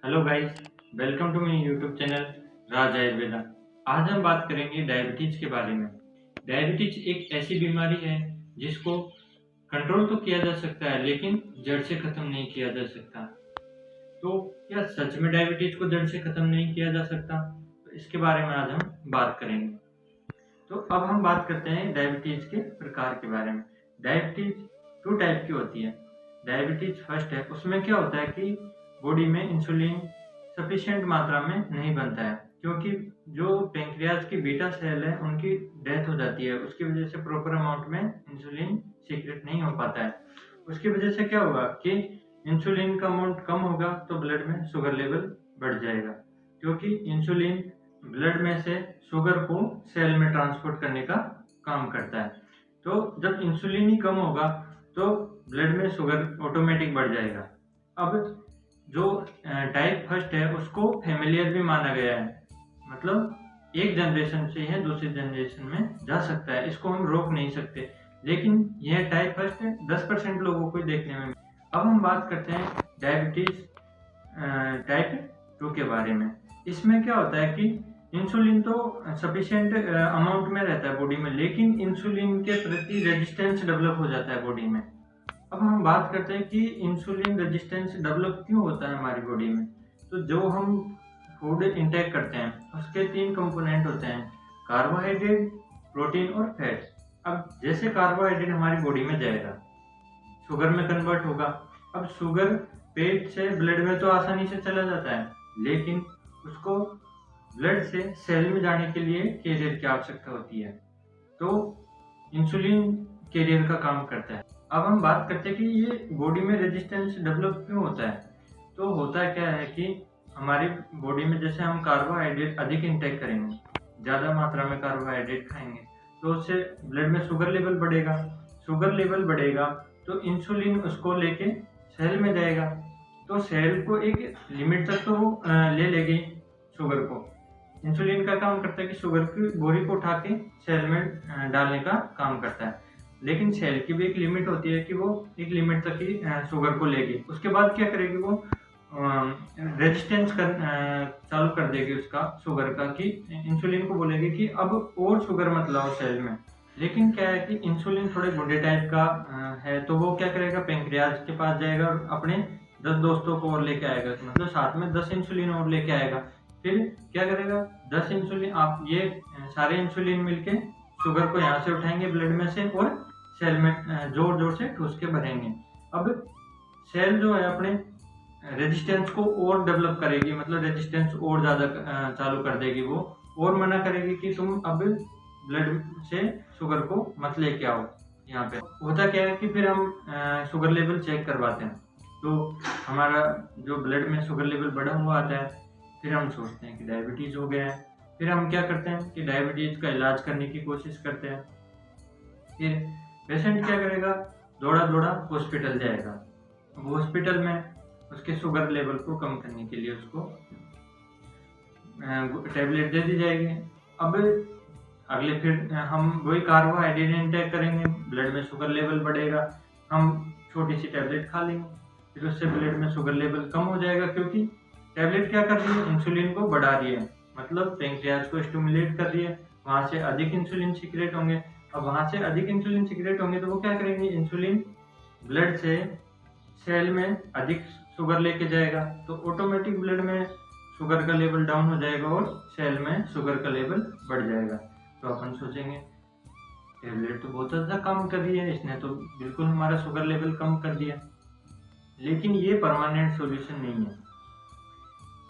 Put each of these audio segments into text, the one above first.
Hello guys, welcome to my YouTube channel Raj Ayurveda. आज हम बात करेंगे डायबिटीज के बारे में। डायबिटीज एक ऐसी बीमारी है जिसको कंट्रोल तो किया जा सकता है, लेकिन जड़ से खत्म नहीं किया जा सकता। तो क्या सच में डायबिटीज को जड़ से खत्म नहीं किया जा सकता? तो इसके बारे में आज हम बात करेंगे। तो अब हम बात करते हैं डायबिटीज के प्रकार के बारे में। डायबिटीज टू टाइप की होती है। डायबिटीज फर्स्ट है, उसमें क्या होता है कि बॉडी में इंसुलिन सफिशिएंट मात्रा में नहीं बनता है, क्योंकि जो पेंक्रियाज की बीटा सेल है उनकी डेथ हो जाती है। उसकी वजह से प्रॉपर अमाउंट में इंसुलिन सीक्रेट नहीं हो पाता है। उसकी वजह से क्या होगा कि इंसुलिन का अमाउंट कम होगा तो ब्लड में शुगर लेवल बढ़ जाएगा, क्योंकि इंसुलिन ब्लड में से शुगर को सेल में ट्रांसपोर्ट करने का काम करता है। तो जब इंसुलिन ही कम होगा तो ब्लड में शुगर ऑटोमेटिक बढ़ जाएगा। अब जो टाइप फर्स्ट है उसको फैमिलियर भी माना गया है, मतलब एक जनरेशन से है दूसरी जनरेशन में जा सकता है, इसको हम रोक नहीं सकते। लेकिन यह टाइप फर्स्ट है 10% लोगों को देखने में। अब हम बात करते हैं डायबिटीज टाइप 2 के बारे में। इसमें क्या होता है कि इंसुलिन तो सफिशिएंट अमाउंट में रहता है बॉडी में, लेकिन इंसुलिन के प्रति रेजिस्टेंस डेवलप हो जाता है बॉडी में। अब हम बात करते हैं कि इंसुलिन रेजिस्टेंस डेवलप क्यों होता है हमारी बॉडी में। तो जो हम फूड इंटेक करते हैं उसके 3 कंपोनेंट होते हैं, कार्बोहाइड्रेट, प्रोटीन और फैट। अब जैसे कार्बोहाइड्रेट हमारी बॉडी में जाएगा, शुगर में कन्वर्ट होगा। अब शुगर पेट से ब्लड में तो आसानी से चला जाता है, लेकिन उसको ब्लड से सेल में जाने के लिए कैरियर की आवश्यकता होती है। तो इंसुलिन कैरियर का काम करता है। अब हम बात करते हैं कि ये बॉडी में रेजिस्टेंस डेवलप क्यों होता है। तो होता क्या है कि हमारी बॉडी में जैसे हम कार्बोहाइड्रेट अधिक इंटेक करेंगे, ज़्यादा मात्रा में कार्बोहाइड्रेट खाएंगे, तो उससे ब्लड में शुगर लेवल बढ़ेगा। शुगर लेवल बढ़ेगा तो इंसुलिन उसको लेके सेल में जाएगा। तो सेल को एक लिमिट तक तो ले लेगी शुगर को। इंसुलिन का काम करता है कि शुगर की बोरी को उठा के सेल में डालने का काम करता है, लेकिन सेल की भी एक लिमिट होती है कि वो एक लिमिट तक ही शुगर को लेगी। उसके बाद क्या करेगी, वो रेजिस्टेंस चालू कर देगी उसका शुगर का, कि इंसुलिन को बोलेगी कि अब और शुगर मत लाओ सेल में। लेकिन क्या है कि इंसुलिन थोड़े गुंडे टाइप का है, तो वो क्या करेगा, पेंक्रियाज के पास जाएगा और अपने 10 दोस्तों को और लेके आएगा, मतलब साथ में 10 इंसुलिन और लेके आएगा। फिर क्या करेगा, 10 इंसुलिन, आप ये सारे इंसुलिन मिलके शुगर को यहाँ से उठाएंगे ब्लड में से और सेल में जोर जोर से ठूस के भरेंगे। अब सेल जो है अपने रेजिस्टेंस को और डेवलप करेगी, मतलब रेजिस्टेंस और ज़्यादा चालू कर देगी। वो और मना करेगी कि तुम अब ब्लड से शुगर को मत लेके आओ। यहाँ पे होता क्या है कि फिर हम शुगर लेवल चेक करवाते हैं, तो हमारा जो ब्लड में शुगर लेवल बढ़ा हुआ आता है। फिर हम सोचते हैं कि डायबिटीज़ हो गया है। फिर हम क्या करते हैं कि डायबिटीज़ का इलाज करने की कोशिश करते हैं। फिर पेशेंट क्या करेगा, दौड़ा दौड़ा हॉस्पिटल जाएगा। अब हॉस्पिटल में उसके शुगर लेवल को कम करने के लिए उसको टैबलेट दे दी जाएगी। अब अगले फिर हम वही कार्बोहाइड्रेट इंटेक करेंगे, ब्लड में शुगर लेवल बढ़ेगा, हम छोटी सी टैबलेट खा लेंगे, फिर उससे ब्लड में शुगर लेवल कम हो जाएगा, क्योंकि टैबलेट क्या कर रही है, इंसुलिन को बढ़ा रही है, मतलब पेंक्रियाज को स्टिमुलेट कर रही है। वहाँ से अधिक इंसुलिन सीक्रेट होंगे। अब वहाँ से अधिक इंसुलिन सीक्रेट होंगे तो वो क्या करेंगे, इंसुलिन ब्लड से सेल में अधिक शुगर लेके जाएगा, तो ऑटोमेटिक ब्लड में शुगर का लेवल डाउन हो जाएगा और सेल में शुगर का लेवल बढ़ जाएगा। तो अपन सोचेंगे टैबलेट तो बहुत अच्छा काम कर रही है, इसने तो बिल्कुल हमारा शुगर लेवल कम कर दिया। लेकिन ये परमानेंट सॉल्यूशन नहीं है।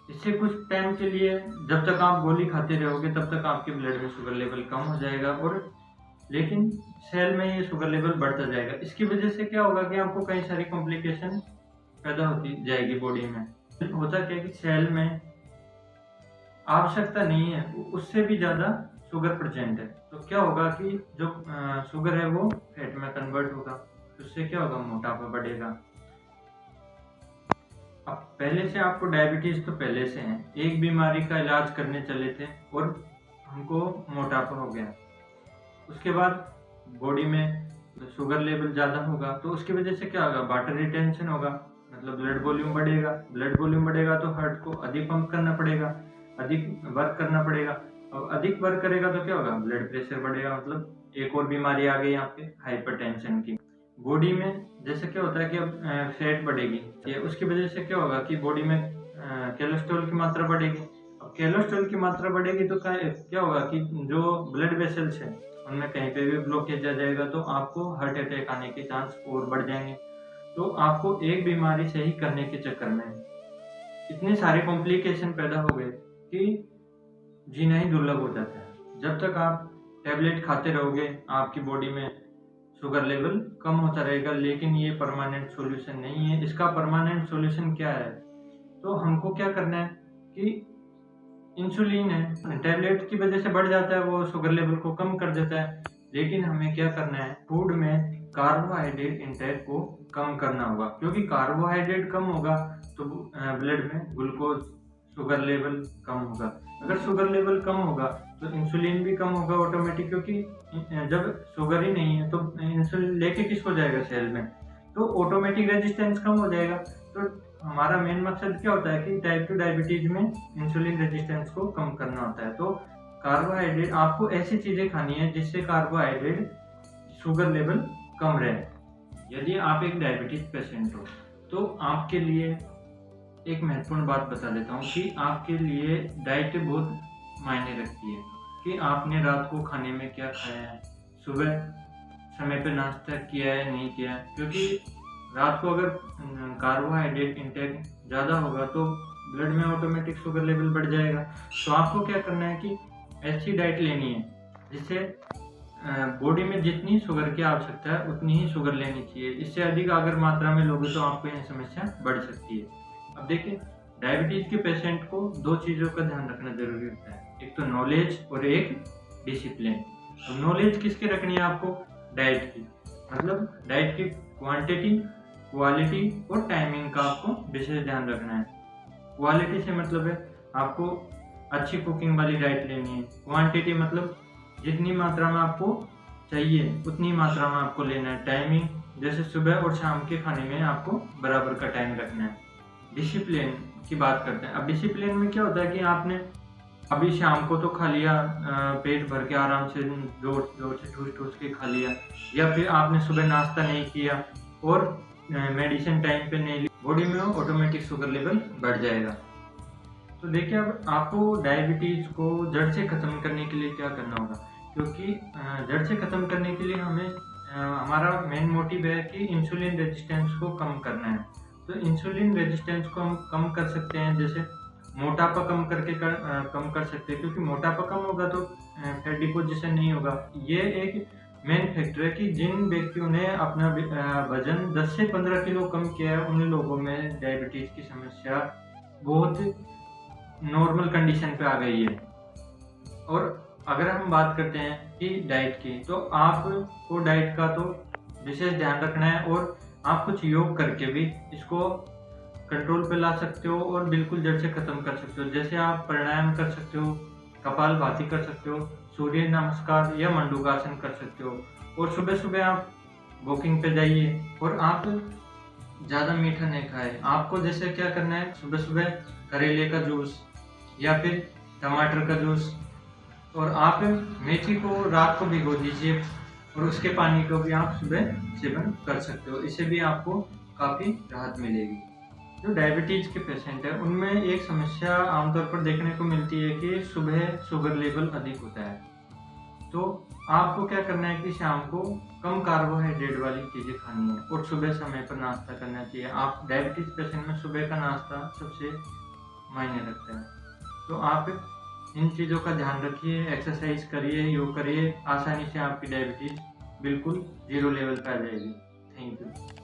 इससे कुछ टाइम के लिए, जब तक आप गोली खाते रहोगे तब तक आपके ब्लड में शुगर लेवल कम हो जाएगा, और लेकिन सेल में ये शुगर लेवल बढ़ता जाएगा। इसकी वजह से क्या होगा कि आपको कई सारी कॉम्प्लिकेशन पैदा होती जाएगी बॉडी में। होता क्या है कि सेल में आवश्यकता नहीं है, उससे भी ज़्यादा शुगर प्रेजेंट है। तो क्या होगा कि जो शुगर है वो फैट में कन्वर्ट होगा, उससे क्या होगा, मोटापा बढ़ेगा। अब पहले से आपको डायबिटीज़ तो पहले से है, एक बीमारी का इलाज करने चले थे और हमको मोटापा हो गया। उसके बाद बॉडी में शुगर लेवल ज़्यादा होगा, तो उसकी वजह से क्या होगा, वाटर रिटेंशन होगा, मतलब ब्लड वॉल्यूम बढ़ेगा। ब्लड वॉल्यूम बढ़ेगा तो हार्ट को अधिक पंप करना पड़ेगा, अधिक वर्क करना पड़ेगा। और अधिक वर्क करेगा तो क्या होगा, ब्लड प्रेशर बढ़ेगा। मतलब एक और बीमारी आ गई यहाँ पे हाइपरटेंशन की। बॉडी में जैसे क्या होता है कि अब फैट बढ़ेगी, उसकी वजह से क्या होगा कि बॉडी में कोलेस्ट्रॉल की मात्रा बढ़ेगी। अब कोलेस्ट्रॉल की मात्रा बढ़ेगी तो क्या होगा कि जो ब्लड वेसल्स है उनमें कहीं पे भी ब्लॉकेज आ जाएगा, तो आपको हार्ट अटैक आने के चांस और बढ़ जाएंगे। तो आपको एक बीमारी सही करने के चक्कर में इतने सारे कॉम्प्लिकेशन पैदा हो गए कि जीना ही दुर्लभ हो जाता है। जब तक आप टैबलेट खाते रहोगे आपकी बॉडी में शुगर लेवल कम होता रहेगा, लेकिन ये परमानेंट सॉल्यूशन नहीं है। इसका परमानेंट सॉल्यूशन क्या है, तो हमको क्या करना है कि इंसुलिन है, टैबलेट की वजह से बढ़ जाता है, वो शुगर लेवल को कम कर देता है। लेकिन हमें क्या करना है, फूड में कार्बोहाइड्रेट इंटेक को कम करना होगा, क्योंकि कार्बोहाइड्रेट कम होगा तो ब्लड में ग्लूकोज शुगर लेवल कम होगा। अगर शुगर लेवल कम होगा तो इंसुलिन भी कम होगा ऑटोमेटिक, क्योंकि जब शुगर ही नहीं है तो इंसुलिन लेके किसको जाएगा सेल में, तो ऑटोमेटिक रेजिस्टेंस कम हो जाएगा। तो हमारा मेन मकसद क्या होता है कि टाइप 2 डायबिटीज में इंसुलिन रेजिस्टेंस को कम करना होता है। तो कार्बोहाइड्रेट आपको ऐसी चीजें खानी है जिससे कार्बोहाइड्रेट शुगर लेवल कम रहे। यदि आप एक डायबिटीज पेशेंट हो तो आपके लिए एक महत्वपूर्ण बात बता देता हूँ कि आपके लिए डाइट बहुत मायने रखती है कि आपने रात को खाने में क्या खाया है, सुबह समय पे नाश्ता किया है नहीं किया है। क्योंकि रात को अगर कार्बोहाइड्रेट इंटेक ज़्यादा होगा तो ब्लड में ऑटोमेटिक शुगर लेवल बढ़ जाएगा। तो आपको क्या करना है कि ऐसी डाइट लेनी है जिससे बॉडी में जितनी शुगर की आवश्यकता है उतनी ही शुगर लेनी चाहिए। इससे अधिक अगर मात्रा में लोगे तो आपको यह समस्या बढ़ सकती है। अब देखिए, डायबिटीज के पेशेंट को दो चीज़ों का ध्यान रखना जरूरी होता है, एक तो नॉलेज और एक डिसिप्लिन। अब नॉलेज किसकी रखनी है आपको, डाइट की। मतलब डाइट की क्वांटिटी, क्वालिटी और टाइमिंग का आपको विशेष ध्यान रखना है। क्वालिटी से मतलब है आपको अच्छी कुकिंग वाली डाइट लेनी है। क्वांटिटी मतलब जितनी मात्रा में आपको चाहिए उतनी मात्रा में आपको लेना है। टाइमिंग जैसे सुबह और शाम के खाने में आपको बराबर का टाइम रखना है। डिसिप्लिन की बात करते हैं। अब डिसिप्लिन में क्या होता है कि आपने अभी शाम को तो खा लिया, पेट भर के आराम से जोर जोर से ठूस ठूस के खा लिया, या फिर आपने सुबह नाश्ता नहीं किया और मेडिसिन टाइम पे नहीं ली, बॉडी में ऑटोमेटिक शुगर लेवल बढ़ जाएगा। तो देखिए, अब आपको डायबिटीज को जड़ से खत्म करने के लिए क्या करना होगा, क्योंकि जड़ से खत्म करने के लिए हमें हमारा मेन मोटिव है कि इंसुलिन रेजिस्टेंस को कम करना है। तो इंसुलिन रेजिस्टेंस को हम कम कर सकते हैं, जैसे मोटापा कम कर सकते हैं, क्योंकि मोटापा कम होगा तो फैट डिपोजिशन नहीं होगा। ये एक मेन फैक्टर है कि जिन व्यक्तियों ने अपना वजन 10 से 15 किलो कम किया है उन लोगों में डायबिटीज की समस्या बहुत नॉर्मल कंडीशन पे आ गई है। और अगर हम बात करते हैं कि डाइट की, तो आपको डाइट का तो विशेष ध्यान रखना है और आप कुछ योग करके भी इसको कंट्रोल पे ला सकते हो और बिल्कुल जड़ से खत्म कर सकते हो। जैसे आप प्राणायाम कर सकते हो, कपालभाति कर सकते हो, सूर्य नमस्कार या मंडूकासन कर सकते हो। और सुबह सुबह आप वॉकिंग पे जाइए और आप ज़्यादा मीठा नहीं खाएं। आपको जैसे क्या करना है, सुबह सुबह करेले का जूस या फिर टमाटर का जूस, और आप मेथी को रात को भिगो दीजिए और उसके पानी को भी आप सुबह सेवन कर सकते हो। इससे भी आपको काफ़ी राहत मिलेगी। जो डायबिटीज के पेशेंट है उनमें एक समस्या आमतौर पर देखने को मिलती है कि सुबह शुगर लेवल अधिक होता है। तो आपको क्या करना है कि शाम को कम कार्बोहाइड्रेट वाली चीज़ें खानी है और सुबह समय पर नाश्ता करना चाहिए। आप डायबिटीज पेशेंट में सुबह का नाश्ता सबसे मायने रखता है। तो आप इन चीज़ों का ध्यान रखिए, एक्सरसाइज करिए, योग करिए, आसानी से आपकी डायबिटीज बिल्कुल 0 लेवल पर आ जाएगी। Thank you.